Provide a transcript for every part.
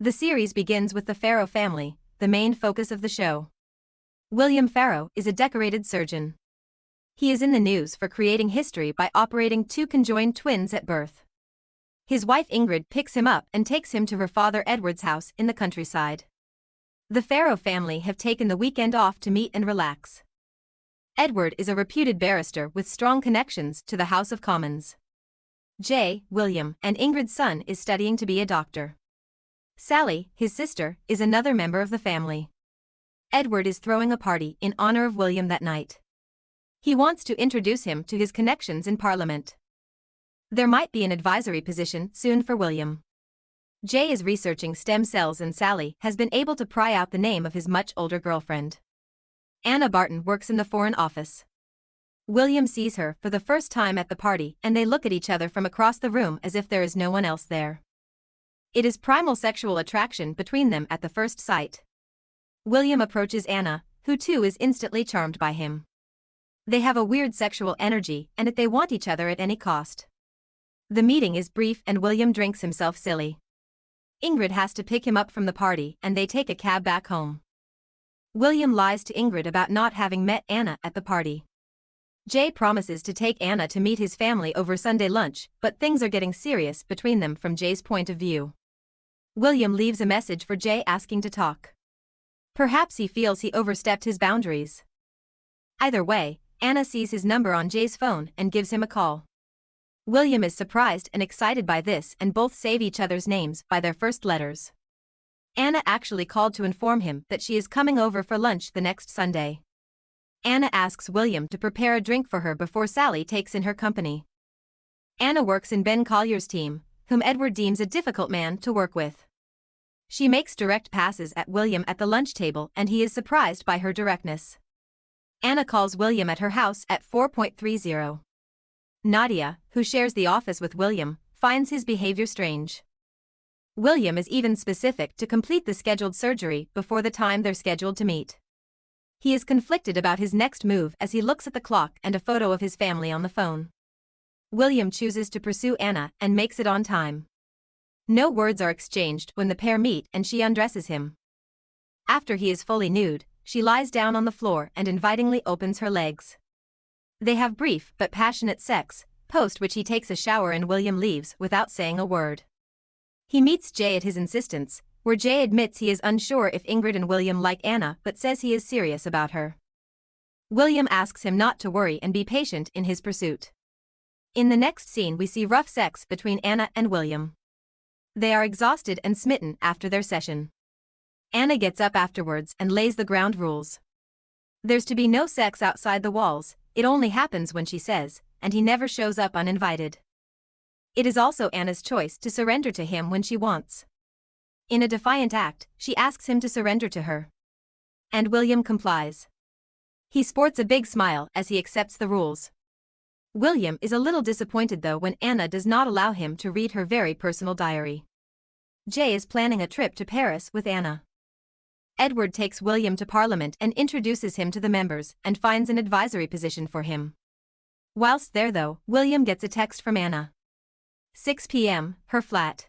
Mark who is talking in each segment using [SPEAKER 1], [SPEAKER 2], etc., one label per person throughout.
[SPEAKER 1] The series begins with the Farrow family, the main focus of the show. William Farrow is a decorated surgeon. He is in the news for creating history by operating two conjoined twins at birth. His wife Ingrid picks him up and takes him to her father Edward's house in the countryside. The Farrow family have taken the weekend off to meet and relax. Edward is a reputed barrister with strong connections to the House of Commons. Jay, William, and Ingrid's son is studying to be a doctor. Sally, his sister, is another member of the family. Edward is throwing a party in honor of William that night. He wants to introduce him to his connections in Parliament. There might be an advisory position soon for William. Jay is researching stem cells and Sally has been able to pry out the name of his much older girlfriend. Anna Barton works in the Foreign Office. William sees her for the first time at the party and they look at each other from across the room as if there is no one else there. It is primal sexual attraction between them at the first sight. William approaches Anna, who too is instantly charmed by him. They have a weird sexual energy and they want each other at any cost. The meeting is brief and William drinks himself silly. Ingrid has to pick him up from the party and they take a cab back home. William lies to Ingrid about not having met Anna at the party. Jay promises to take Anna to meet his family over Sunday lunch, but things are getting serious between them from Jay's point of view. William leaves a message for Jay asking to talk. Perhaps he feels he overstepped his boundaries. Either way, Anna sees his number on Jay's phone and gives him a call. William is surprised and excited by this and both save each other's names by their first letters. Anna actually called to inform him that she is coming over for lunch the next Sunday. Anna asks William to prepare a drink for her before Sally takes in her company. Anna works in Ben Collier's team, whom Edward deems a difficult man to work with. She makes direct passes at William at the lunch table and he is surprised by her directness. Anna calls William at her house at 4:30. Nadia, who shares the office with William, finds his behavior strange. William is even specific to complete the scheduled surgery before the time they're scheduled to meet. He is conflicted about his next move as he looks at the clock and a photo of his family on the phone. William chooses to pursue Anna and makes it on time. No words are exchanged when the pair meet and she undresses him. After he is fully nude, she lies down on the floor and invitingly opens her legs. They have brief but passionate sex, post which he takes a shower and William leaves without saying a word. He meets Jay at his insistence, where Jay admits he is unsure if Ingrid and William like Anna but says he is serious about her. William asks him not to worry and be patient in his pursuit. In the next scene we see rough sex between Anna and William. They are exhausted and smitten after their session. Anna gets up afterwards and lays the ground rules. There's to be no sex outside the walls, it only happens when she says, and he never shows up uninvited. It is also Anna's choice to surrender to him when she wants. In a defiant act, she asks him to surrender to her. And William complies. He sports a big smile as he accepts the rules. William is a little disappointed though when Anna does not allow him to read her very personal diary. Jay is planning a trip to Paris with Anna. Edward takes William to Parliament and introduces him to the members and finds an advisory position for him. Whilst there though, William gets a text from Anna. 6 p.m., her flat.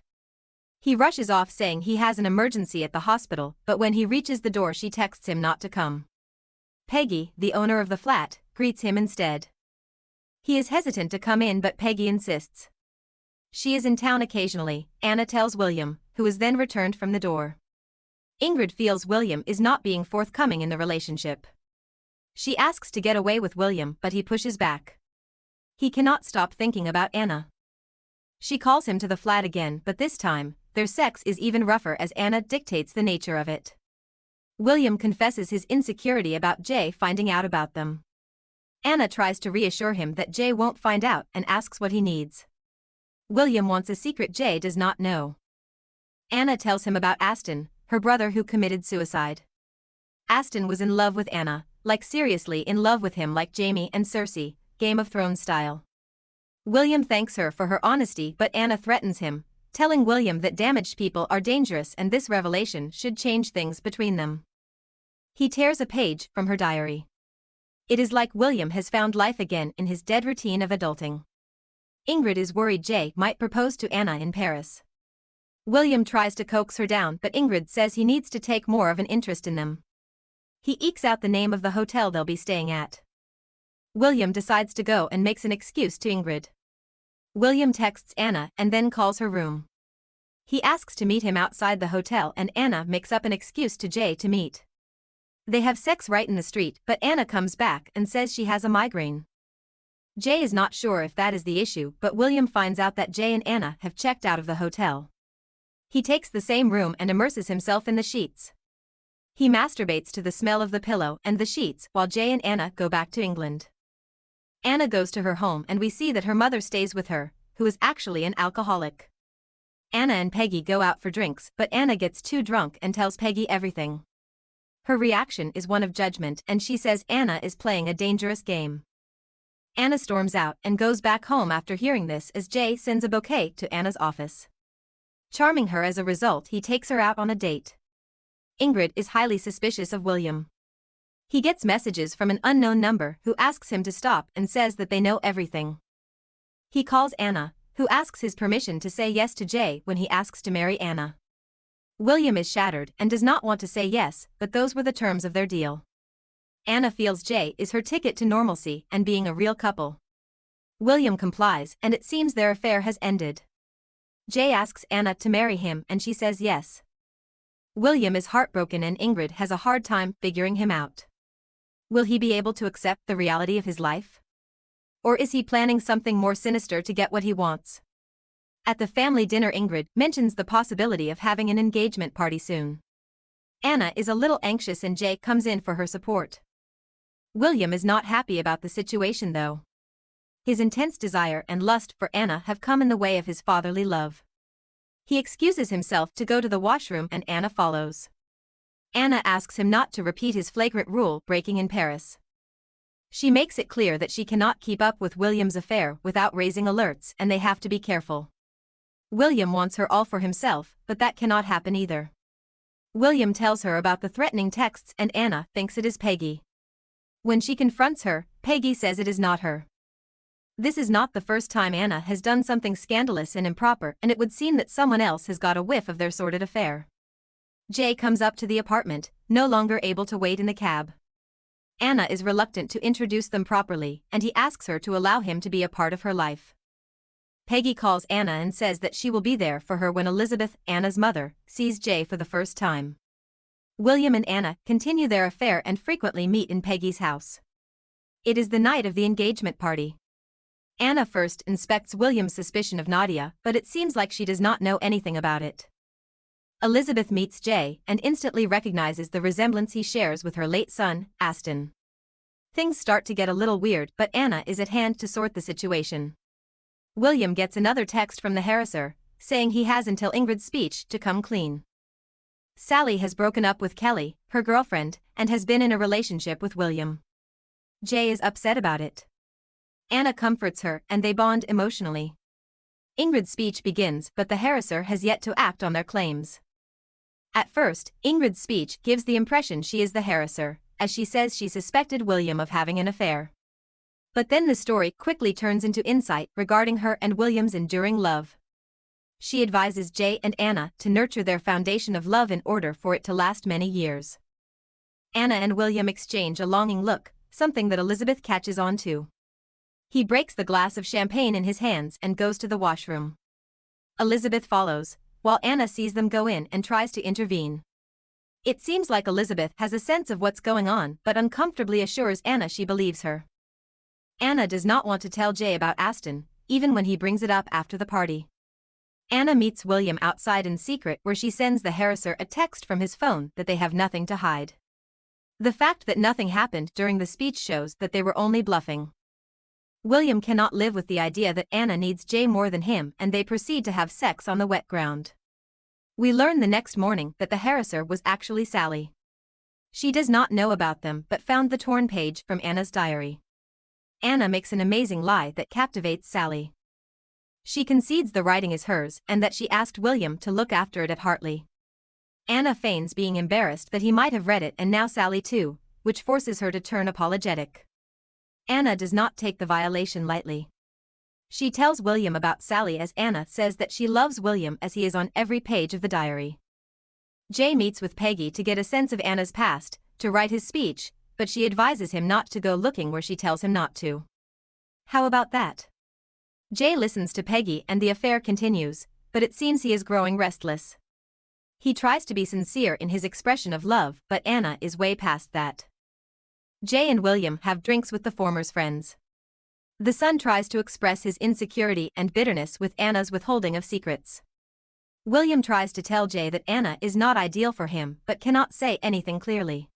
[SPEAKER 1] He rushes off saying he has an emergency at the hospital, but when he reaches the door she texts him not to come. Peggy, the owner of the flat, greets him instead. He is hesitant to come in but Peggy insists. She is in town occasionally, Anna tells William, who is then returned from the door. Ingrid feels William is not being forthcoming in the relationship. She asks to get away with William but he pushes back. He cannot stop thinking about Anna. She calls him to the flat again but this time, their sex is even rougher as Anna dictates the nature of it. William confesses his insecurity about Jay finding out about them. Anna tries to reassure him that Jay won't find out and asks what he needs. William wants a secret Jay does not know. Anna tells him about Aston, her brother who committed suicide. Aston was in love with Anna, like seriously in love with him like Jaime and Cersei, Game of Thrones style. William thanks her for her honesty but Anna threatens him, telling William that damaged people are dangerous and this revelation should change things between them. He tears a page from her diary. It is like William has found life again in his dead routine of adulting. Ingrid is worried Jay might propose to Anna in Paris. William tries to coax her down, but Ingrid says he needs to take more of an interest in them. He ekes out the name of the hotel they'll be staying at. William decides to go and makes an excuse to Ingrid. William texts Anna and then calls her room. He asks to meet him outside the hotel and Anna makes up an excuse to Jay to meet. They have sex right in the street, but Anna comes back and says she has a migraine. Jay is not sure if that is the issue, but William finds out that Jay and Anna have checked out of the hotel. He takes the same room and immerses himself in the sheets. He masturbates to the smell of the pillow and the sheets while Jay and Anna go back to England. Anna goes to her home and we see that her mother stays with her, who is actually an alcoholic. Anna and Peggy go out for drinks, but Anna gets too drunk and tells Peggy everything. Her reaction is one of judgment and she says Anna is playing a dangerous game. Anna storms out and goes back home after hearing this as Jay sends a bouquet to Anna's office. Charming her as a result, he takes her out on a date. Ingrid is highly suspicious of William. He gets messages from an unknown number who asks him to stop and says that they know everything. He calls Anna, who asks his permission to say yes to Jay when he asks to marry Anna. William is shattered and does not want to say yes, but those were the terms of their deal. Anna feels Jay is her ticket to normalcy and being a real couple. William complies and it seems their affair has ended. Jay asks Anna to marry him and she says yes. William is heartbroken and Ingrid has a hard time figuring him out. Will he be able to accept the reality of his life? Or is he planning something more sinister to get what he wants? At the family dinner, Ingrid mentions the possibility of having an engagement party soon. Anna is a little anxious and Jay comes in for her support. William is not happy about the situation though. His intense desire and lust for Anna have come in the way of his fatherly love. He excuses himself to go to the washroom and Anna follows. Anna asks him not to repeat his flagrant rule breaking in Paris. She makes it clear that she cannot keep up with William's affair without raising alerts and they have to be careful. William wants her all for himself, but that cannot happen either. William tells her about the threatening texts and Anna thinks it is Peggy. When she confronts her, Peggy says it is not her. This is not the first time Anna has done something scandalous and improper, and it would seem that someone else has got a whiff of their sordid affair. Jay comes up to the apartment, no longer able to wait in the cab. Anna is reluctant to introduce them properly, and he asks her to allow him to be a part of her life. Peggy calls Anna and says that she will be there for her when Elizabeth, Anna's mother, sees Jay for the first time. William and Anna continue their affair and frequently meet in Peggy's house. It is the night of the engagement party. Anna first inspects William's suspicion of Nadia, but it seems like she does not know anything about it. Elizabeth meets Jay and instantly recognizes the resemblance he shares with her late son, Aston. Things start to get a little weird, but Anna is at hand to sort the situation. William gets another text from the harasser, saying he has until Ingrid's speech to come clean. Sally has broken up with Kelly, her girlfriend, and has been in a relationship with William. Jay is upset about it. Anna comforts her and they bond emotionally. Ingrid's speech begins, but the harasser has yet to act on their claims. At first, Ingrid's speech gives the impression she is the harasser, as she says she suspected William of having an affair. But then the story quickly turns into insight regarding her and William's enduring love. She advises Jay and Anna to nurture their foundation of love in order for it to last many years. Anna and William exchange a longing look, something that Elizabeth catches on to. He breaks the glass of champagne in his hands and goes to the washroom. Elizabeth follows, while Anna sees them go in and tries to intervene. It seems like Elizabeth has a sense of what's going on but uncomfortably assures Anna she believes her. Anna does not want to tell Jay about Aston, even when he brings it up after the party. Anna meets William outside in secret where she sends the harasser a text from his phone that they have nothing to hide. The fact that nothing happened during the speech shows that they were only bluffing. William cannot live with the idea that Anna needs Jay more than him and they proceed to have sex on the wet ground. We learn the next morning that the harasser was actually Sally. She does not know about them but found the torn page from Anna's diary. Anna makes an amazing lie that captivates Sally. She concedes the writing is hers and that she asked William to look after it at Hartley. Anna feigns being embarrassed that he might have read it and now Sally too, which forces her to turn apologetic. Anna does not take the violation lightly. She tells William about Sally as Anna says that she loves William as he is on every page of the diary. Jay meets with Peggy to get a sense of Anna's past, to write his speech, but she advises him not to go looking where she tells him not to. How about that? Jay listens to Peggy and the affair continues, but it seems he is growing restless. He tries to be sincere in his expression of love, but Anna is way past that. Jay and William have drinks with the former's friends. The son tries to express his insecurity and bitterness with Anna's withholding of secrets. William tries to tell Jay that Anna is not ideal for him but cannot say anything clearly.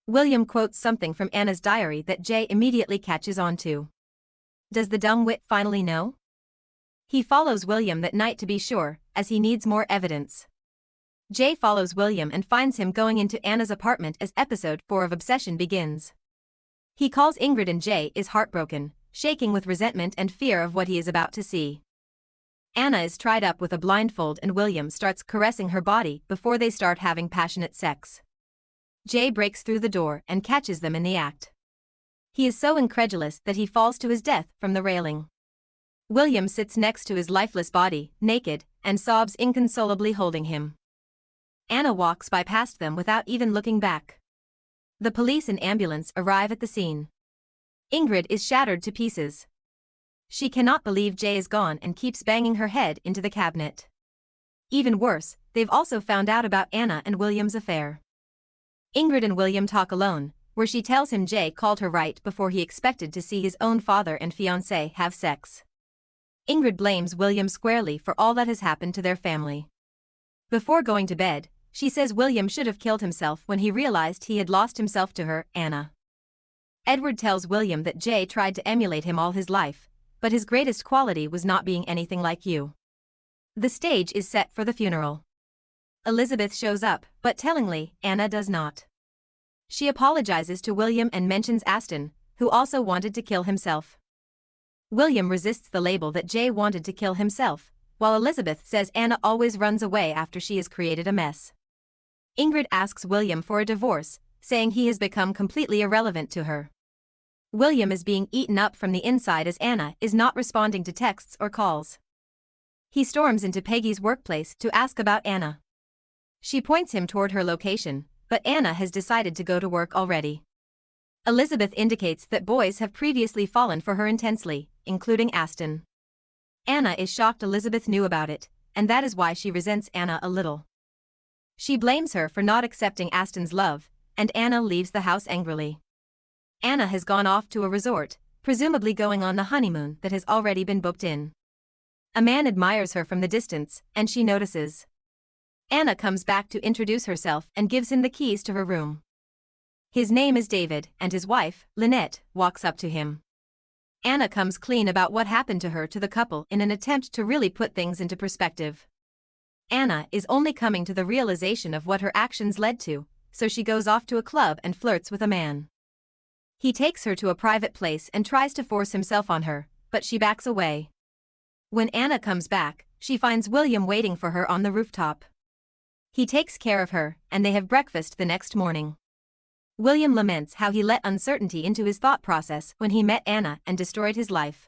[SPEAKER 1] William quotes something from Anna's diary that Jay immediately catches on to. Does the dumb-wit finally know? He follows William that night to be sure, as he needs more evidence. Jay follows William and finds him going into Anna's apartment as episode 4 of Obsession begins. He calls Ingrid and Jay is heartbroken, shaking with resentment and fear of what he is about to see. Anna is tied up with a blindfold and William starts caressing her body before they start having passionate sex. Jay breaks through the door and catches them in the act. He is so incredulous that he falls to his death from the railing. William sits next to his lifeless body, naked, and sobs inconsolably holding him. Anna walks by past them without even looking back. The police and ambulance arrive at the scene. Ingrid is shattered to pieces. She cannot believe Jay is gone and keeps banging her head into the cabinet. Even worse, they've also found out about Anna and William's affair. Ingrid and William talk alone, where she tells him Jay called her right before he expected to see his own father and fiancée have sex. Ingrid blames William squarely for all that has happened to their family. Before going to bed, she says William should have killed himself when he realized he had lost himself to her, Anna. Edward tells William that Jay tried to emulate him all his life, but his greatest quality was not being anything like you. The stage is set for the funeral. Elizabeth shows up, but tellingly, Anna does not. She apologizes to William and mentions Aston, who also wanted to kill himself. William resists the label that Jay wanted to kill himself, while Elizabeth says Anna always runs away after she has created a mess. Ingrid asks William for a divorce, saying he has become completely irrelevant to her. William is being eaten up from the inside as Anna is not responding to texts or calls. He storms into Peggy's workplace to ask about Anna. She points him toward her location, but Anna has decided to go to work already. Elizabeth indicates that boys have previously fallen for her intensely, including Aston. Anna is shocked Elizabeth knew about it, and that is why she resents Anna a little. She blames her for not accepting Aston's love, and Anna leaves the house angrily. Anna has gone off to a resort, presumably going on the honeymoon that has already been booked in. A man admires her from the distance, and she notices. Anna comes back to introduce herself and gives him the keys to her room. His name is David, and his wife, Lynette, walks up to him. Anna comes clean about what happened to her to the couple in an attempt to really put things into perspective. Anna is only coming to the realization of what her actions led to, so she goes off to a club and flirts with a man. He takes her to a private place and tries to force himself on her, but she backs away. When Anna comes back, she finds William waiting for her on the rooftop. He takes care of her, and they have breakfast the next morning. William laments how he let uncertainty into his thought process when he met Anna and destroyed his life.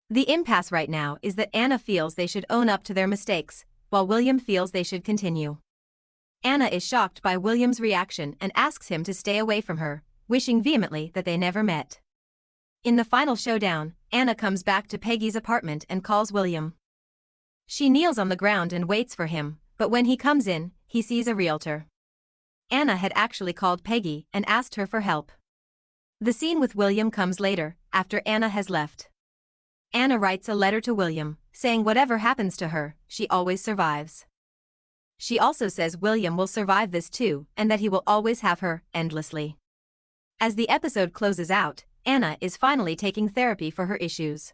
[SPEAKER 1] The impasse right now is that Anna feels they should own up to their mistakes, while William feels they should continue. Anna is shocked by William's reaction and asks him to stay away from her, wishing vehemently that they never met. In the final showdown, Anna comes back to Peggy's apartment and calls William. She kneels on the ground and waits for him, but when he comes in, he sees a realtor. Anna had actually called Peggy and asked her for help. The scene with William comes later, after Anna has left. Anna writes a letter to William, saying whatever happens to her, she always survives. She also says William will survive this too, and that he will always have her, endlessly. As the episode closes out, Anna is finally taking therapy for her issues.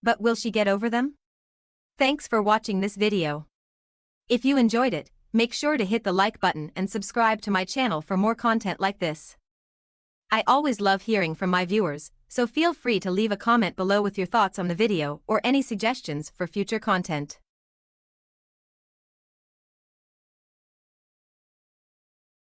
[SPEAKER 1] But will she get over them? Thanks for watching this video. If you enjoyed it, make sure to hit the like button and subscribe to my channel for more content like this. I always love hearing from my viewers, so feel free to leave a comment below with your thoughts on the video or any suggestions for future content.